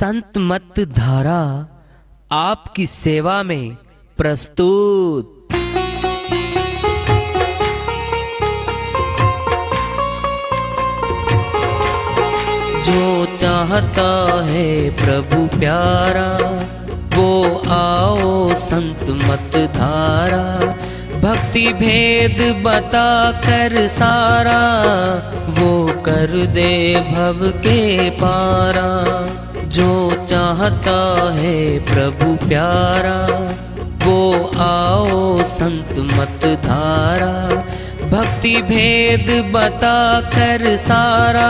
संत मत धारा आपकी सेवा में प्रस्तुत। जो चाहता है प्रभु प्यारा वो आओ संत मत धारा, भक्ति भेद बता कर सारा वो कर दे भव के पारा। जो चाहता है प्रभु प्यारा वो आओ संत मत धारा, भक्ति भेद बता कर सारा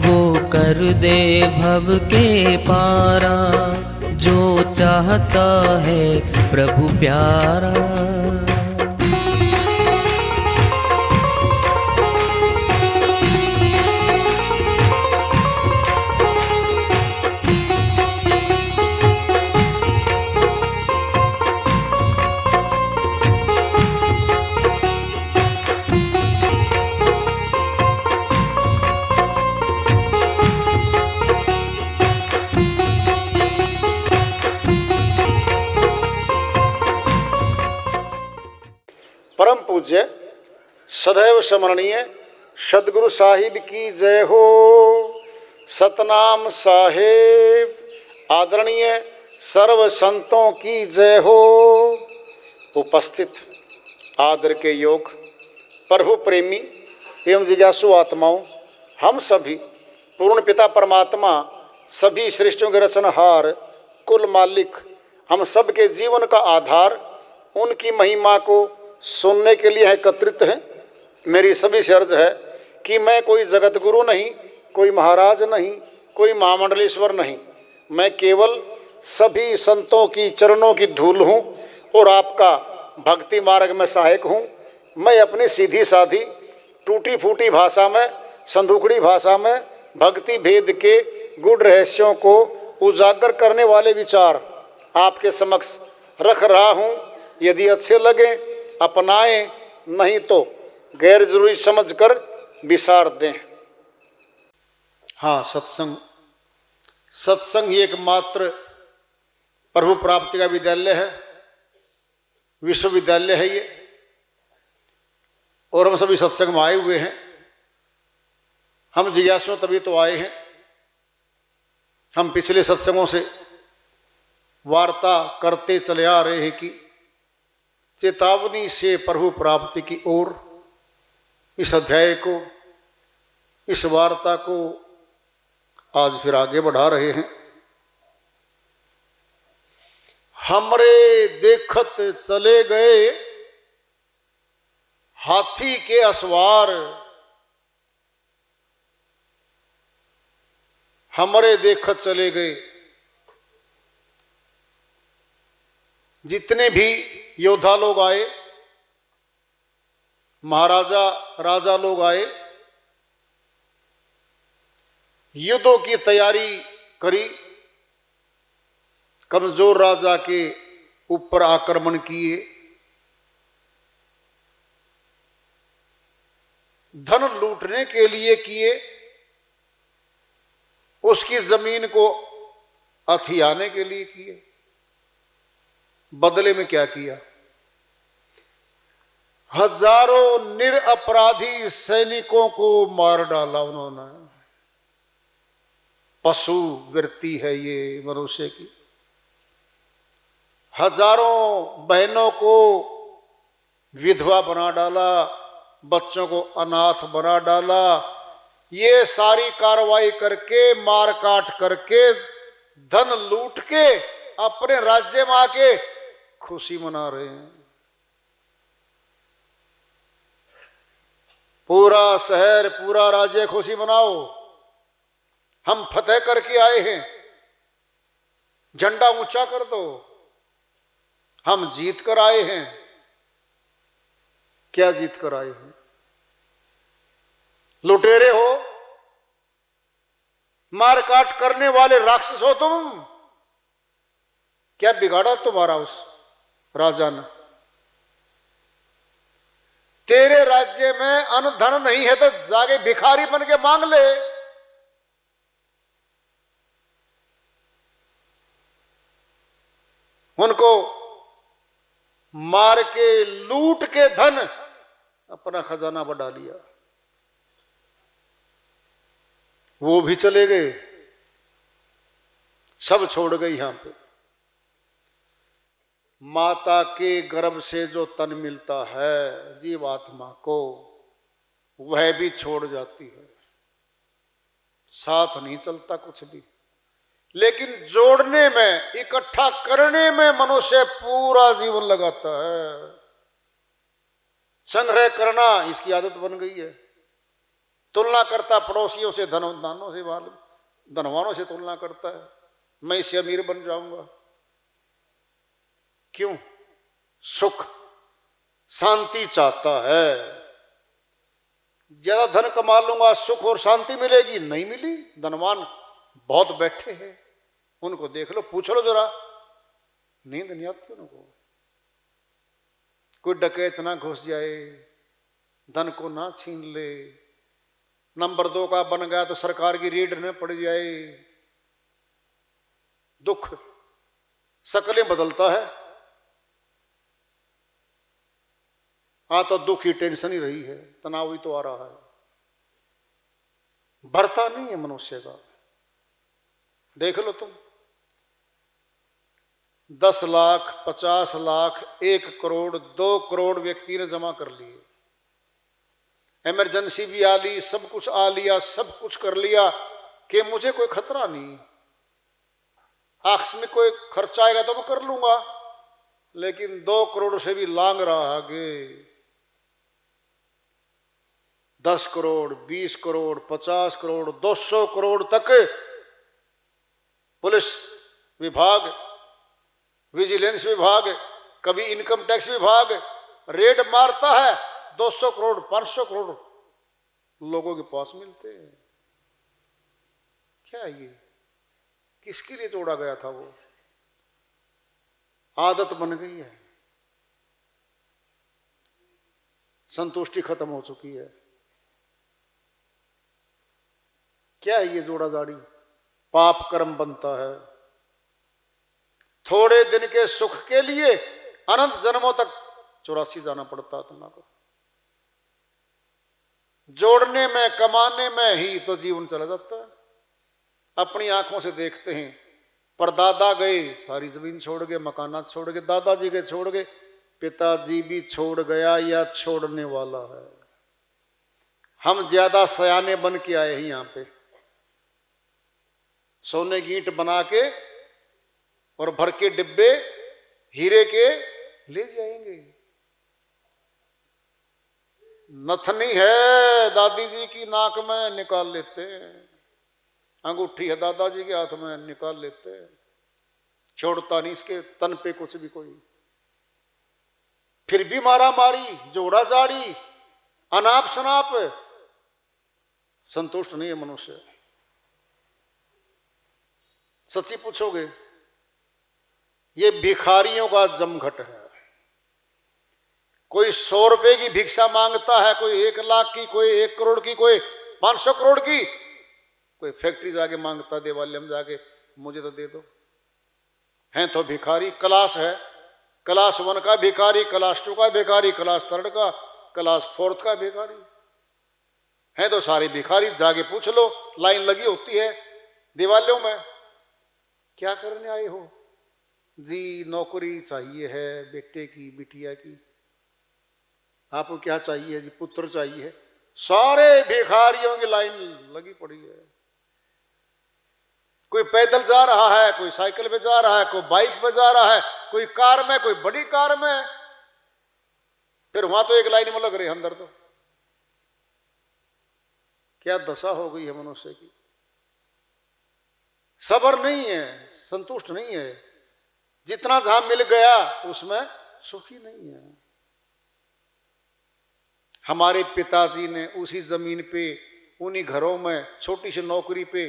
वो कर दे भव के पारा। जो चाहता है प्रभु प्यारा। परम पूज्य सदैव स्मरणीय सदगुरु साहिब की जय हो। सतनाम साहेब आदरणीय सर्व संतों की जय हो। उपस्थित आदर के योग प्रभु प्रेमी एवं जिज्ञासु आत्माओं, हम सभी पूर्ण पिता परमात्मा सभी सृष्टियों के रचनहार कुल मालिक हम सब के जीवन का आधार उनकी महिमा को सुनने के लिए एकत्रित हैं। मेरी सभी से अर्ज है कि मैं कोई जगत गुरु नहीं, कोई महाराज नहीं, कोई महामंडलेश्वर नहीं, मैं केवल सभी संतों की चरणों की धूल हूँ और आपका भक्ति मार्ग में सहायक हूँ। मैं अपनी सीधी साधी टूटी फूटी भाषा में, संदूकड़ी भाषा में भक्ति भेद के गुड़ रहस्यों को उजागर करने वाले विचार आपके समक्ष रख रहा हूँ। यदि अच्छे लगे अपनाएं, नहीं तो गैर जरूरी समझकर विसार दें। हाँ, सत्संग ही एकमात्र प्रभु प्राप्ति का विद्यालय है, विश्वविद्यालय है ये। और हम सभी सत्संग में आए हुए हैं। हम जिज्ञासु तभी तो आए हैं। हम पिछले सत्संगों से वार्ता करते चले आ रहे हैं कि चेतावनी से प्रभु प्राप्ति की ओर इस अध्याय को, इस वार्ता को आज फिर आगे बढ़ा रहे हैं। हमरे देखत चले गए हाथी के असवार, हमरे देखत चले गए। जितने भी योद्धा लोग आए, महाराजा राजा लोग आए, युद्धों की तैयारी करी, कमजोर राजा के ऊपर आक्रमण किए, धन लूटने के लिए किए, उसकी जमीन को हथियाने के लिए किए। बदले में क्या किया? हजारों निरपराधी सैनिकों को मार डाला उन्होंने। पशु वृत्ति है ये मनुष्य की। हजारों बहनों को विधवा बना डाला, बच्चों को अनाथ बना डाला। ये सारी कार्रवाई करके, मार काट करके, धन लूट के अपने राज्य में आके खुशी मना रहे हैं। पूरा शहर, पूरा राज्य खुशी मनाओ, हम फतेह करके आए हैं, झंडा ऊंचा कर दो, हम जीत कर आए हैं। क्या जीत कर आए हैं? लुटेरे हो, मारकाट करने वाले राक्षस हो तुम। क्या बिगाड़ा तुम्हारा उस राजा ने? तेरे राज्य में अन्न धन नहीं है तो जाके भिखारी बन के मांग ले। उनको मार के लूट के धन अपना खजाना बढ़ा लिया, वो भी चले गए, सब छोड़ गए। यहां पे माता के गर्भ से जो तन मिलता है जीवात्मा को, वह भी छोड़ जाती है, साथ नहीं चलता कुछ भी। लेकिन जोड़ने में, इकट्ठा करने में मनुष्य पूरा जीवन लगाता है। संग्रह करना इसकी आदत बन गई है। तुलना करता पड़ोसियों से, धनवानों से, धनवानों से तुलना करता है, मैं इससे अमीर बन जाऊंगा। क्यों? सुख शांति चाहता है। ज्यादा धन कमा लूंगा, सुख और शांति मिलेगी, नहीं मिली। धनवान बहुत बैठे हैं, उनको देख लो, पूछ लो जरा, नींद नहीं आती उनको। कोई डकैत ना घुस जाए, धन को ना छीन ले, नंबर 2 का बन गया तो सरकार की रेड न पड़ जाए। दुख शक्लें बदलता है। हाँ, तो दुख ही, टेंशन ही रही है, तनाव ही तो आ रहा है, भरता नहीं है मनुष्य का। देख लो तुम, 10 लाख, 50 लाख, 1 करोड़, 2 करोड़ व्यक्ति ने जमा कर लिए, इमरजेंसी भी आ ली, सब कुछ आ लिया, सब कुछ कर लिया कि मुझे कोई खतरा नहीं, आकस्मिक कोई खर्चा आएगा तो मैं कर लूंगा। लेकिन 2 करोड़ से भी लांग रहा आगे, 10 करोड़, 20 करोड़, 50 करोड़, 200 करोड़ तक पुलिस विभाग, विजिलेंस विभाग, कभी इनकम टैक्स विभाग रेड मारता है। 200 करोड़, 500 करोड़ लोगों के पास मिलते हैं। क्या ये किसके लिए जोड़ा गया था? वो आदत बन गई है, संतुष्टि खत्म हो चुकी है। क्या है ये जोड़ा जाड़ी? पाप कर्म बनता है। थोड़े दिन के सुख के लिए अनंत जन्मों तक 84 जाना पड़ता तुमको। जोड़ने में, कमाने में ही तो जीवन चला जाता है। अपनी आंखों से देखते हैं, परदादा गए, सारी जमीन छोड़ गए, मकानात छोड़ गए, दादाजी के छोड़ गए, पिताजी भी छोड़ गया या छोड़ने वाला है। हम ज्यादा सयाने बन के आए हैं यहां पे, सोने की ईंट बना के और भर के डिब्बे हीरे के ले जाएंगे। नथनी है दादी जी की नाक में, निकाल लेते हैं। अंगूठी है दादाजी के हाथ में, निकाल लेते हैं। छोड़ता नहीं इसके तन पे कुछ भी कोई। फिर भी मारा मारी, जोड़ा जाड़ी, अनाप शनाप, संतुष्ट नहीं है मनुष्य। सच्ची पूछोगे, ये भिखारियों का जमघट है। कोई 100 रुपए की भिक्षा मांगता है, कोई 1 लाख की, कोई 1 करोड़ की, कोई 500 करोड़ की, कोई फैक्ट्री जाके मांगता, देवालय में जाके मुझे तो दे दो। हैं तो भिखारी। क्लास है, क्लास 1 का भिखारी, क्लास 2 का भिखारी, क्लास 3 का, क्लास 4 का भिखारी। हैं तो सारे भिखारी। जाके पूछ लो, लाइन लगी होती है देवालयों में। क्या करने आए हो जी? नौकरी चाहिए है बेटे की, बिटिया की। आपको क्या चाहिए जी? पुत्र चाहिए। सारे भिखारियों की लाइन लगी पड़ी है। कोई पैदल जा रहा है, कोई साइकिल पे जा रहा है, कोई बाइक पे जा रहा है, कोई कार में, कोई बड़ी कार में। फिर वहां तो एक लाइन में लग रहे अंदर। तो क्या दशा हो गई है मनुष्य की। सब्र नहीं है, संतुष्ट नहीं है। जितना जहां मिल गया उसमें सुखी नहीं है। हमारे पिताजी ने उसी जमीन पे, उन्हीं घरों में, छोटी सी नौकरी पे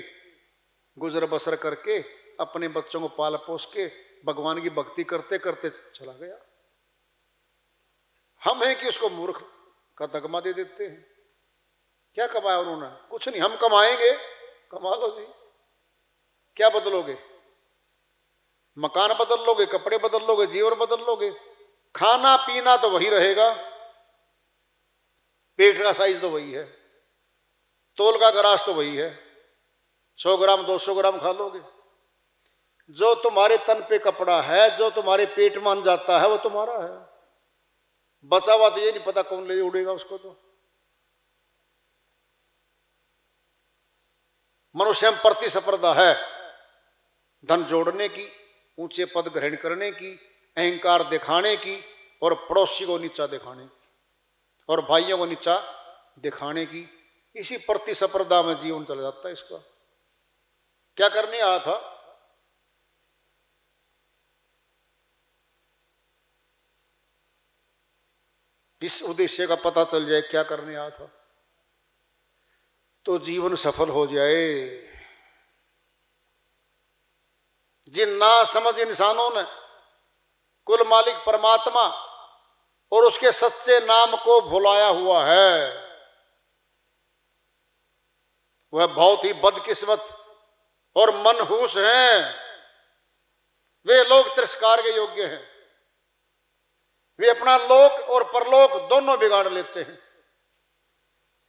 गुजर बसर करके अपने बच्चों को पाल पोस के भगवान की भक्ति करते करते चला गया। हम हैं कि उसको मूर्ख का तगमा दे देते हैं। क्या कमाया उन्होंने? कुछ नहीं। हम कमाएंगे, कमा लो जी, क्या बदलोगे? मकान बदल लोगे, कपड़े बदल लोगे, जीवन बदल लोगे, खाना पीना तो वही रहेगा, पेट का साइज तो वही है, तोल का गरास तो वही है, 100 ग्राम 200 ग्राम खा लोगे। जो तुम्हारे तन पे कपड़ा है, जो तुम्हारे पेट में अन्न जाता है, वो तुम्हारा है। बचा हुआ तो ये नहीं पता कौन ले उड़ेगा उसको। तो मनुष्य में प्रतिस्पर्धा है, धन जोड़ने की, ऊंचे पद ग्रहण करने की, अहंकार दिखाने की, और पड़ोसी को नीचा दिखाने की, और भाइयों को नीचा दिखाने की। इसी प्रतिस्पर्धा में जीवन चला जाता है इसका। क्या करने आया था? इस उद्देश्य का पता चल जाए क्या करने आया था, तो जीवन सफल हो जाए। जिन ना समझ इंसानों ने कुल मालिक परमात्मा और उसके सच्चे नाम को भुलाया हुआ है, वह बहुत ही बदकिस्मत और मनहूस हैं। वे लोग तिरस्कार के योग्य हैं। वे अपना लोक और परलोक दोनों बिगाड़ लेते हैं।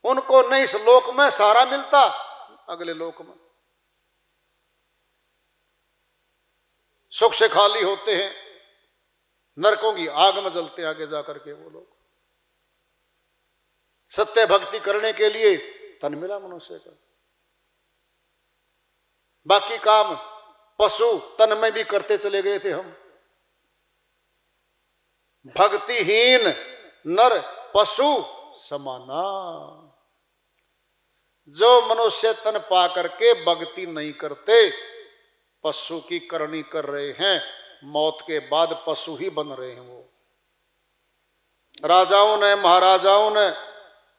उनको नहीं इस लोक में सहारा मिलता, अगले लोक में सुख से खाली होते हैं, नरकों की आग में जलते आगे जाकर के वो लोग। सत्य भक्ति करने के लिए तन मिला मनुष्य का, बाकी काम पशु तन में भी करते चले गए थे हम। भक्तिहीन नर पशु समाना। जो मनुष्य तन पा करके भक्ति नहीं करते, पशु की करनी कर रहे हैं, मौत के बाद पशु ही बन रहे हैं। वो राजाओं ने, महाराजाओं ने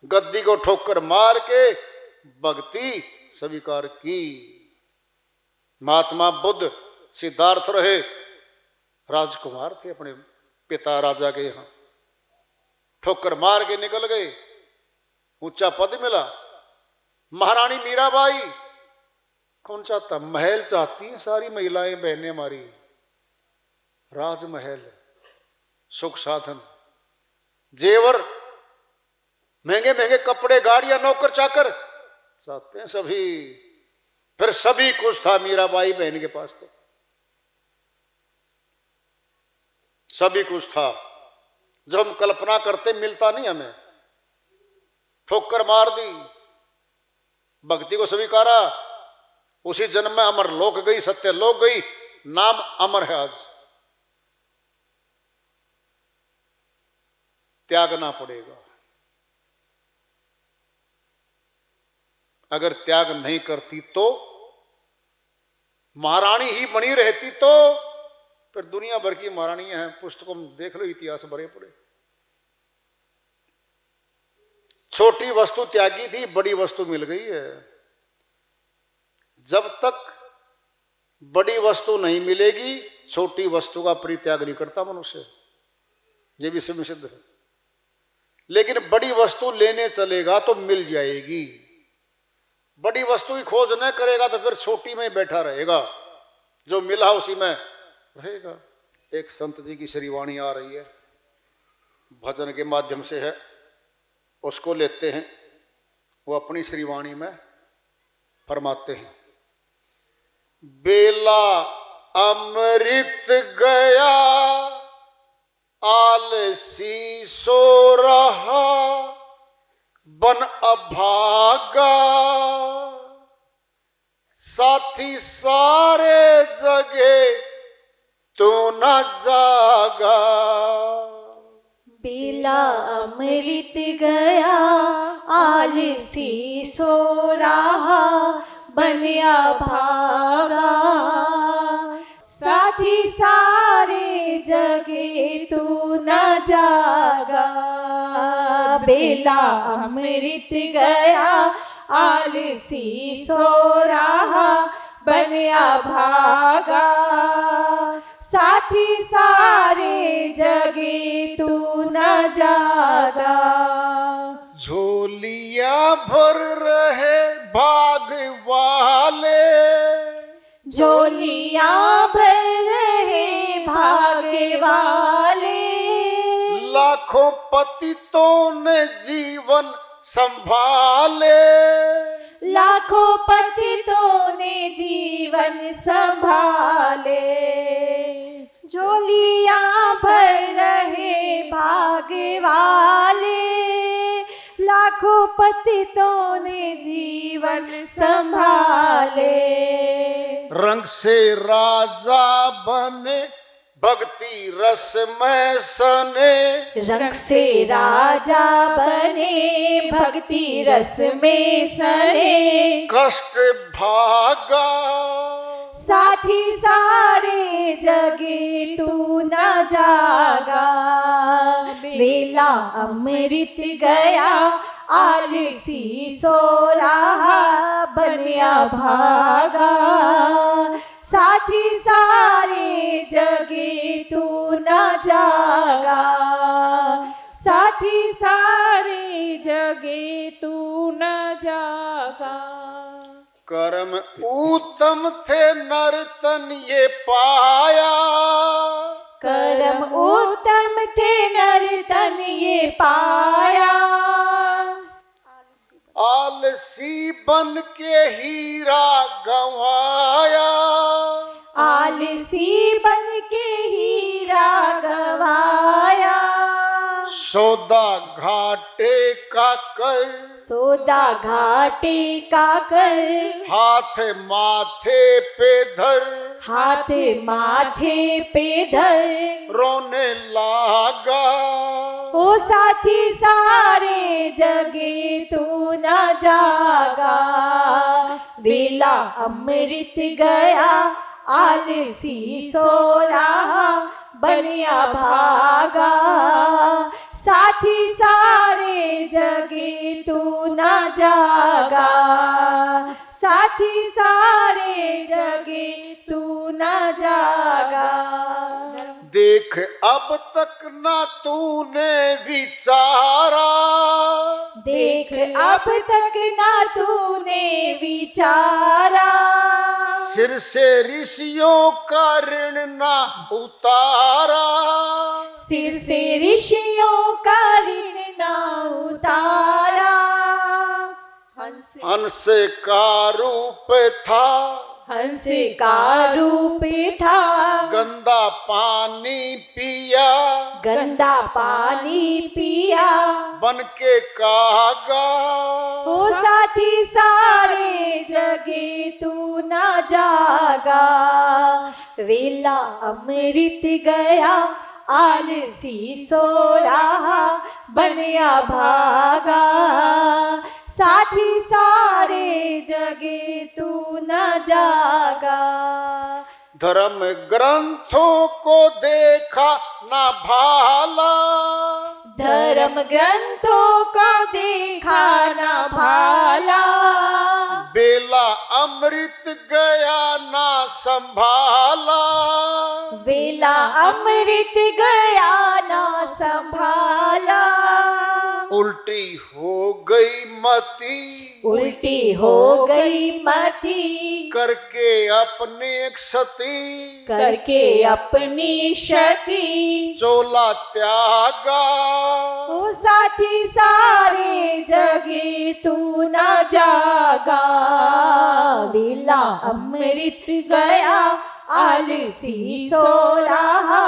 गद्दी को ठोकर मार के भक्ति स्वीकार की। महात्मा बुद्ध सिद्धार्थ रहे, राजकुमार थे, अपने पिता राजा के यहां ठोकर मार के निकल गए, ऊंचा पद मिला। महारानी मीराबाई कौन चाहता? महल चाहती हैं सारी महिलाएं बहनें हमारी, राजमहल, सुख साधन, जेवर, महंगे महंगे कपड़े, गाड़ियां, नौकर चाकर चाहते हैं सभी। फिर सभी कुछ था मीराबाई बहन के पास, तो सभी कुछ था जो हम कल्पना करते मिलता नहीं हमें। ठोकर मार दी, भक्ति को स्वीकारा, उसी जन्म में अमर लोक गई, सत्य लोक गई, नाम अमर है। आज त्यागना पड़ेगा। अगर त्याग नहीं करती तो, महारानी ही बनी रहती तो, फिर दुनिया भर की महारानियां हैं, पुस्तकों में देख लो, इतिहास भरे पड़े। छोटी वस्तु त्यागी थी, बड़ी वस्तु मिल गई है। जब तक बड़ी वस्तु नहीं मिलेगी, छोटी वस्तु का परित्याग नहीं करता मनुष्य, ये भी सिद्ध है। लेकिन बड़ी वस्तु लेने चलेगा तो मिल जाएगी। बड़ी वस्तु की खोज न करेगा तो फिर छोटी में बैठा रहेगा, जो मिला उसी में रहेगा। एक संत जी की श्रीवाणी आ रही है, भजन के माध्यम से है, उसको लेते हैं। वो अपनी श्रीवाणी में फरमाते हैं, बेला अमृत गया आलसी सो रहा, बन अभागा साथी सारे जगे तू न जागा। बेला अमृत गया आलसी सो रहा, बनिया भागा साथी सारे जगे तू न जागा। बेला अमृत गया आलसी सो रहा, बनिया भागा साथी सारे जगे तू न जागा। झोलियां भर रहे भाग वाले, झोलियां भर लाखों पतितों ने जीवन संभाले, लाखों पतितों ने जीवन संभाले, झोलियां भर रहे भाग्य वाले, लाखों पतितों ने जीवन संभाले। रंग से राजा बने भक्ति रस में सने, रंग से राजा बने भक्ति रस में सने, कष्ट भागा साथी सारे जगे तू न जागा, वेला अमृत गया आलसी सो रहा बनिया भागा, साथी सारे जगे तू न जागा, साथी सारे जगे तू न जागा। कर्म उत्तम थे नर्तन ये पाया, कर्म उत्तम थे नर्तन ये पाया, आलसी बन के हीरा गंवाया, आलसी बन के हीरा गवाया, सौदा घाटे का कर, सौदा घाटे का कर, हाथ माथे पे धर, हाथ माथे पे धर, रोने लागा ओ साथी सारे जगे तू न जागा, वेला अमृत गया आलसी सो रहा बनिया भागा, साथी सारे जगे तू न जागा, साथी सारे जगे तू न जागा। देख अब तक ना तूने विचारा, देख अब तक ना तूने विचारा, सिर से ऋषियों का ऋण ना उतारा, सिर से ऋषियों का ऋण ना उतारा, हंस का रूप था, हंस का रूप था, गंदा पानी पिया, गंदा पानी पिया, बन के कागा ओ साथी सारे जगे तू न जागा, वेला अमृत गया आलसी सो रहा बनिया भागा, साथी सारे जगे तू न जागा। धर्म ग्रंथों को देखा ना भाला, धर्म ग्रंथों को देखा न भाला, बेला अमृत गया ना संभाला, वेला अमृत गया ना संभाला, उल्टी हो गई मती, उल्टी हो गई मती, करके अपने क्षति, करके अपनी क्षति, चोला त्यागा ओ साथी सारे जगे तू न जागा, वेला अमृत गया आलसी सो रहा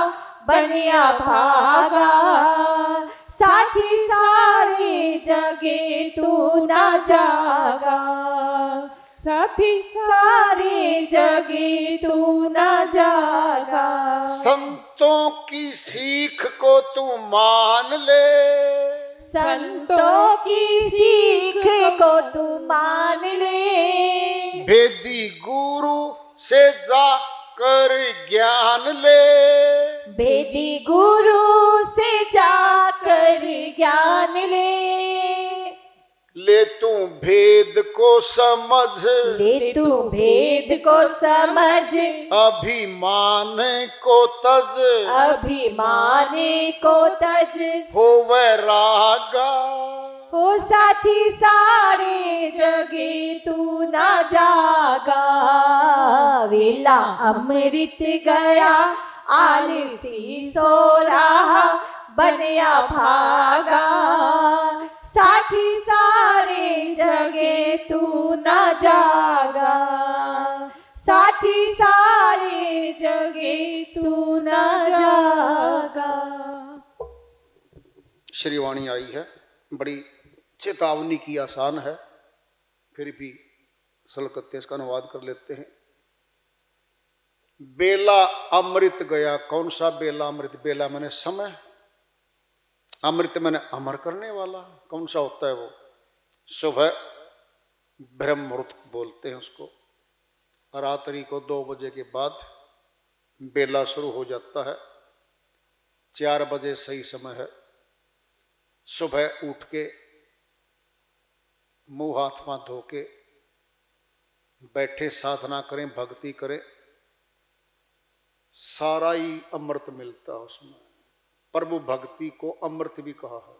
बनिया भागा, साथी सारे जगे तू न जागा, साथी सारे जगे तू न जागा। संतों की सीख को तू मान ले, संतों की सीख को तू मान ले, भेदी गुरु से जा कर ज्ञान ले, भेदी गुरु से जाकर ज्ञान ले तू भेद को समझ, ले तू भेद को समझ, अभिमान को तज, अभिमान को तज, हो वैरागा हो साथी सारे जगे तू न जागा, वेला अमृत गया आलसी सो रहा बनया भागा, साथी सारे जगे तू न जागा, साथी सारे जगे तू न जागा। श्रीवाणी आई है, बड़ी चेतावनी की आसान है, फिर भी सलकत्ते इसका अनुवाद कर लेते हैं। बेला अमृत गया। कौन सा बेला अमृत? बेला मैंने समय, अमृत मैंने अमर करने वाला। कौन सा होता है वो? सुबह ब्रह्म मुहूर्त बोलते हैं उसको। रात्रि को 2 बजे के बाद बेला शुरू हो जाता है। 4 बजे सही समय है। सुबह उठ के मुंह हाथ पांव धो के बैठे साधना करें, भक्ति करें, सारा ही अमृत मिलता है उसमें। प्रभु भक्ति को अमृत भी कहा है।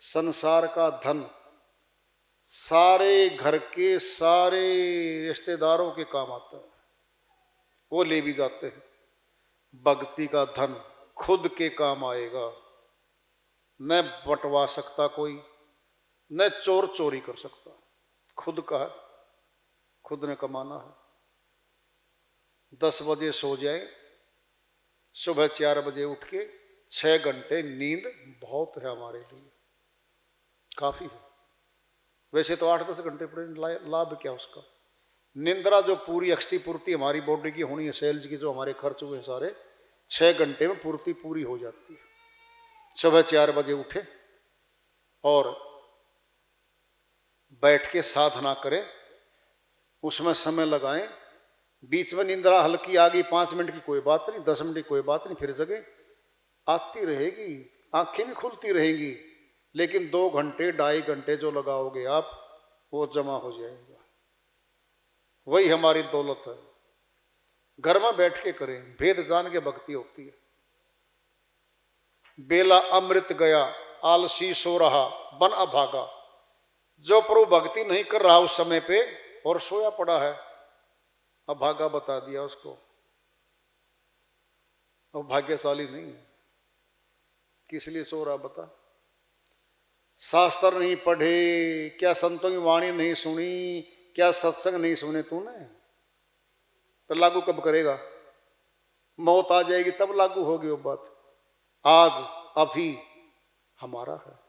संसार का धन सारे घर के सारे रिश्तेदारों के काम आता है, वो ले भी जाते हैं। भक्ति का धन खुद के काम आएगा, न बंटवा सकता कोई, न चोर चोरी कर सकता। खुद का है, खुद ने कमाना है। 10 बजे सो जाए, सुबह 4 बजे उठ के 6 घंटे नींद बहुत है हमारे लिए, काफी है। वैसे तो 8-10 घंटे पड़े, लाभ क्या उसका? निंद्रा जो पूरी क्षतिपूर्ति हमारी बॉडी की होनी है, सेल्स की जो हमारे खर्च हुए सारे 6 घंटे में पूर्ति पूरी हो जाती है। सुबह 4 बजे उठे और बैठ के साधना करें, उसमें समय लगाएं। बीच में निंद्रा हल्की आ गई 5 मिनट की कोई बात नहीं, 10 मिनट की कोई बात नहीं, फिर जगह आती रहेगी, आंखें भी खुलती रहेंगी। लेकिन 2 घंटे 2.5 घंटे जो लगाओगे आप, वो जमा हो जाएगा। वही हमारी दौलत है। घर में बैठ के करें, भेद जान के भक्ति होती है। बेला अमृत गया, आलसी सो रहा बन अभागा। जो प्रभु भक्ति नहीं कर रहा उस समय पे और सोया पड़ा है, अभागा बता दिया उसको। अब भाग्यशाली नहीं है। किस लिए सो रहा बता? शास्त्र नहीं पढ़े क्या, संतों की वाणी नहीं सुनी क्या, सत्संग नहीं सुने तूने, तो लागू कब करेगा? मौत आ जाएगी तब लागू होगी वो बात। आज अभी हमारा है।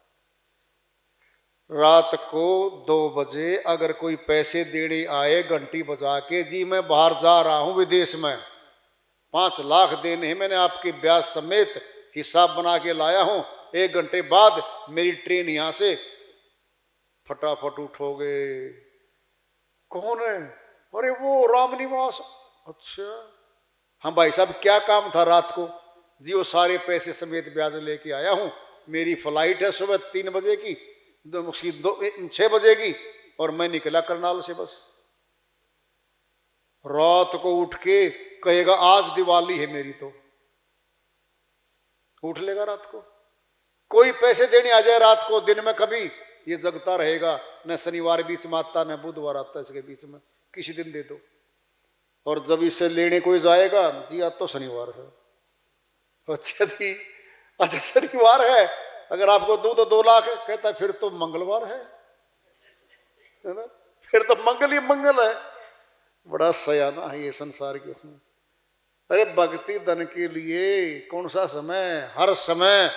रात को 2 बजे अगर कोई पैसे देने आए घंटी बजा के, जी मैं बाहर जा रहा हूं विदेश में, 5 लाख देने हैं, मैंने आपके ब्याज समेत हिसाब बना के लाया हूं, 1 घंटे बाद मेरी ट्रेन यहां से, फटाफट उठोगे। कौन है? अरे वो रामनिवास। अच्छा हाँ भाई साहब, क्या काम था रात को? जी वो सारे पैसे समेत ब्याज लेके आया हूं, मेरी फ्लाइट है सुबह 3 बजे की, 6 बजे की, और मैं निकला करनाल से बस। रात को उठ के कहेगा आज दिवाली है मेरी, तो उठ लेगा रात को? कोई पैसे देने आ जाए रात को, दिन में कभी, ये जगता रहेगा। न शनिवार बीच में आता, न बुधवार आता, इसके बीच में किसी दिन दे दो। और जब इसे लेने कोई जाएगा, जी आज तो शनिवार है। अच्छा जी, अच्छा शनिवार है, अगर आपको दूं तो 2 लाख, कहता फिर तो मंगलवार है ना, फिर तो मंगल ही मंगल है। बड़ा सयाना है ये संसार के इसमें। अरे भक्ति धन के लिए कौन सा समय? हर समय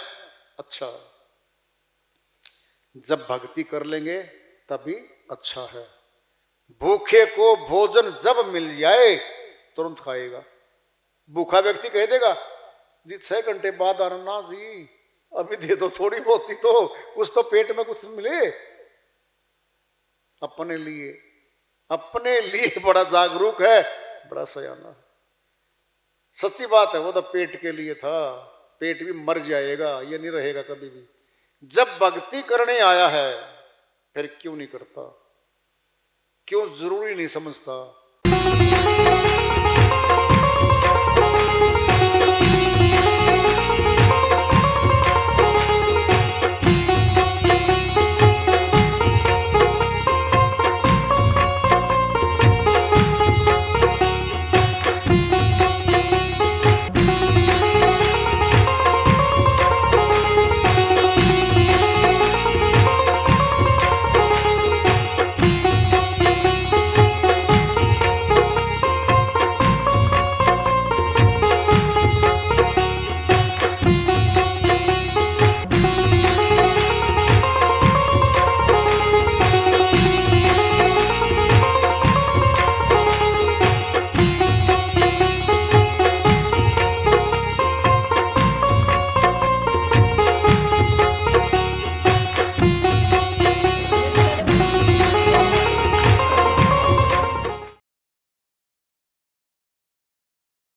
अच्छा। जब भक्ति कर लेंगे तभी अच्छा है। भूखे को भोजन जब मिल जाए तुरंत खाएगा। भूखा व्यक्ति कह देगा जी 6 घंटे बाद आना ना जी, अभी दे दो थोड़ी बहुत ही, तो कुछ तो पेट में कुछ मिले। अपने लिए बड़ा जागरूक है, बड़ा सयाना है। सच्ची बात है, वो तो पेट के लिए था, पेट भी मर जाएगा, ये नहीं रहेगा कभी भी। जब भक्ति करने आया है फिर क्यों नहीं करता? क्यों जरूरी नहीं समझता?